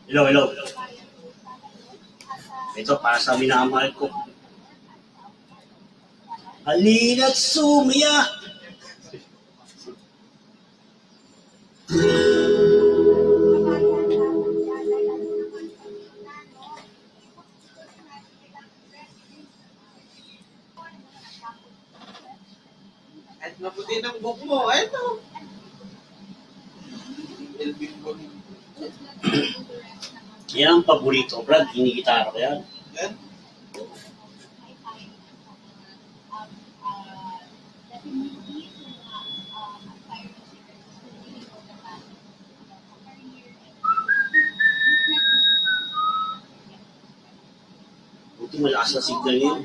Hello, hello. Ito para sa minamahal ko. Halina't sumaya. At maputi ng book mo. Ito. Yan ang paborito, Brad. Hinigitara ko yan. Yan. Buti malakas na signal yun.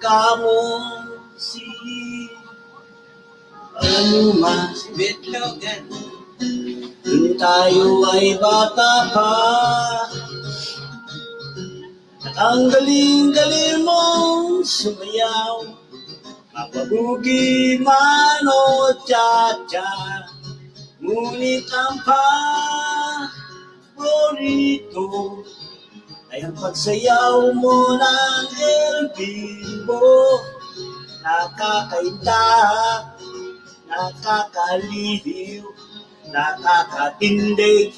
Kamu si ano man Bitlog yan. kung tayo ay bata pa at ang galing-galing mong sumayaw, mapabugi man o tsa-tsa, ngunit ang paborito ay ang pagsayaw mo ng El Bimbo. Nakakainda, nakakaliw, nakakatindig,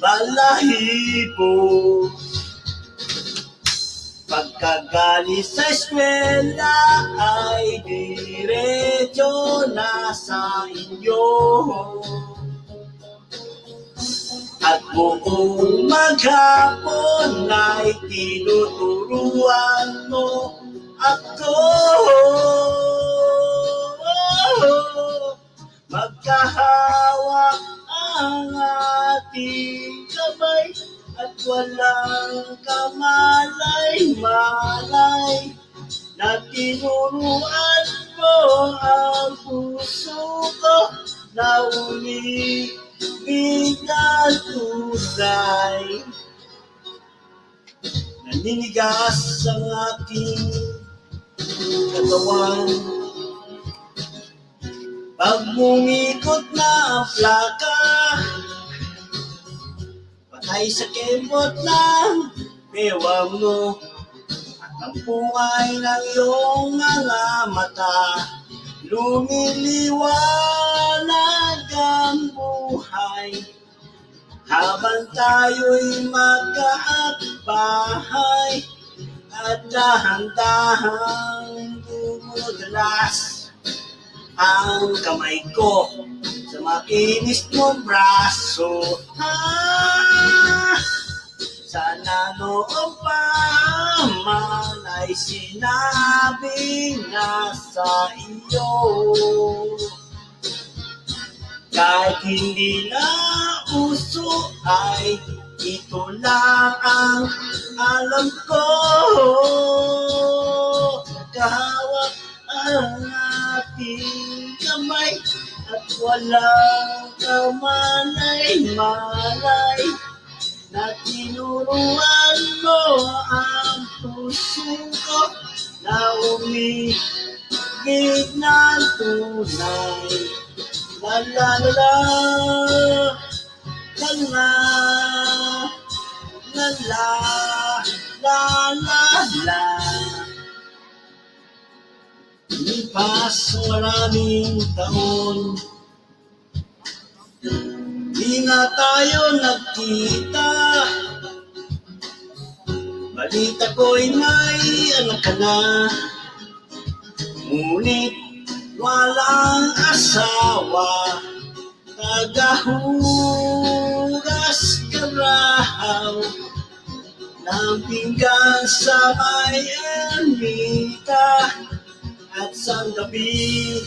balahibo. Pagkagali sa eskwela ay diretso na sa inyo. At buong maghapon ay tinuturuan mo ako. Magkahawak ang ating kamay at walang kamalay-malay na tinuruan mo ang puso ko na biglang tunay. Naninigas ang aking katawan pag mumikot na ang plaka, patay sa kembot ng bewang mo at ang pungay ng iyong mga mata. Lumiliwanag ang buhay habang tayo'y magkaakbahay at dahan-dahang dumudulas ang kamay ko sa makinis mong braso. Sana noong pa man ay sinabi na sa iyo, kahit hindi na uso ay ito lang ang alam ko. Kahawak ang ating kamay at walang kamalay-malay na tinuruan mo ang puso ko na umibig ng tunay. La la la la, la la, la la, la la la. Lumipas maraming taon, di nga tayo nagkita. Balita ko'y may anak ka na, ngunit walang asawa. Tagahugas ka raw ng pinggan sa may ermita, at sa gabi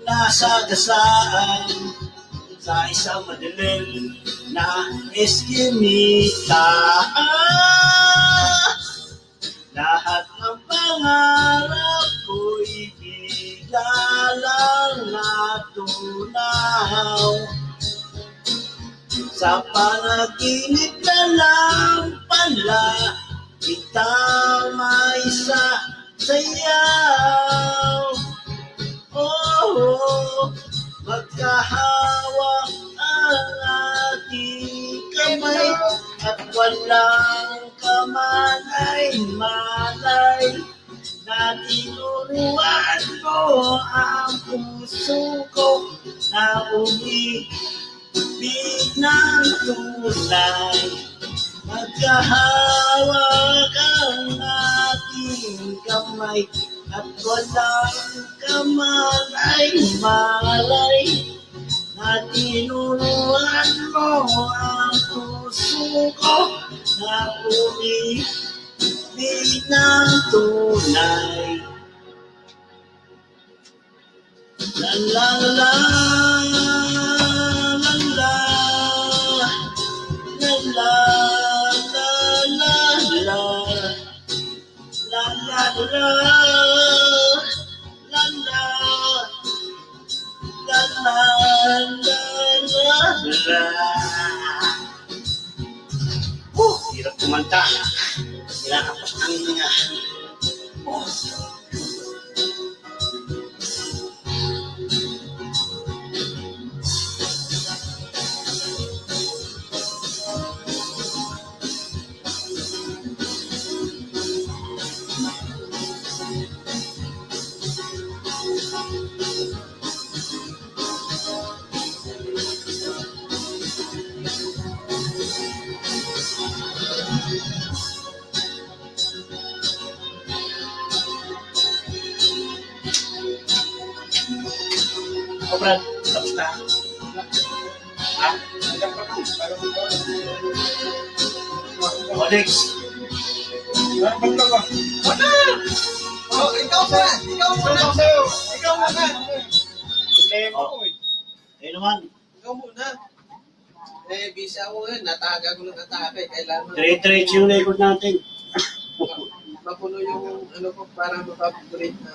nasa gasaan sa isang madilim na eskinita. Lahat ng pangarap ko'y bigla lang natunay. Sa panaginip na lang pala kita may sayaw. Oh, magkahawak ang ating kamay at walang kamalay-malay na tinuruan mo ang puso ko na umibig ng tunay. Magkahawak ang ating kamay at walang kamalay-malay na tinuruan mo ang puso ko na umibig ng tunay. La la la la la la la la la la la hirap kumanta. Kinakapos ang niya. Oh, Brad, tapos na. Ha? O, next. Wala! Oh, ikaw muna! Ikaw muna! Ikaw muna! Ayun naman. Ikaw muna! Eh, busy ako ngayon. Nataga ko ng atake. Kailangan Dire-diretso yung record natin. mapuno yung ano ko para mapapagulate na.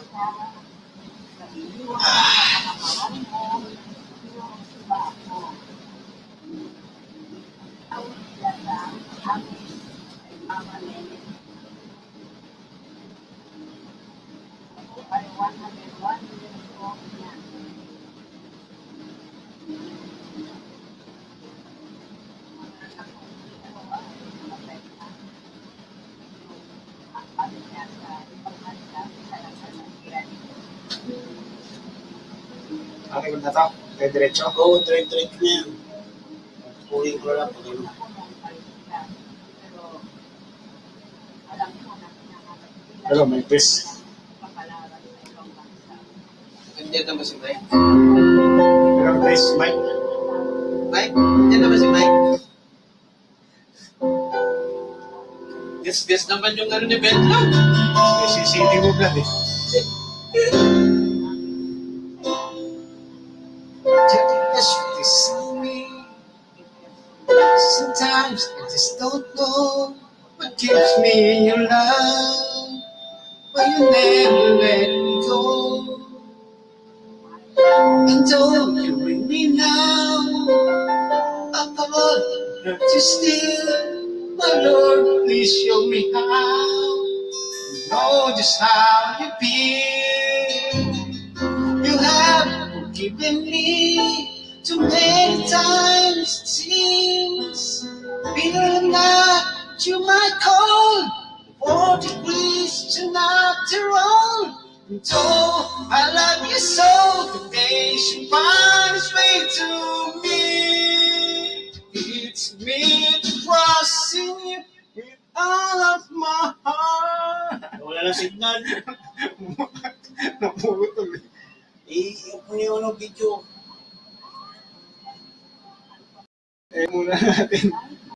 Okay, na to. Diretso. Oo, dire-diretso na yan. Kuling ko lang. Hello, may quiz. Nandiyan naman si Mike. Hello, quiz, Mike. Mike? Nandiyan naman si Mike. Guess naman yung ano ni Bentley. CCTV mo vlog eh. Sometimes I just don't know what keeps me in your love, but you never let me go. And don't you bring me now, I thought that you still, my Lord, please show me how, you know just how you feel. You have forgiven me too many times, it seems. Feeling that you might call 40 degrees to natural. And oh, I love you so, temptation finds its way to me. It's me trusting you with all of my heart. Wala na signal. Naputol eh. Yung video. Muna natin.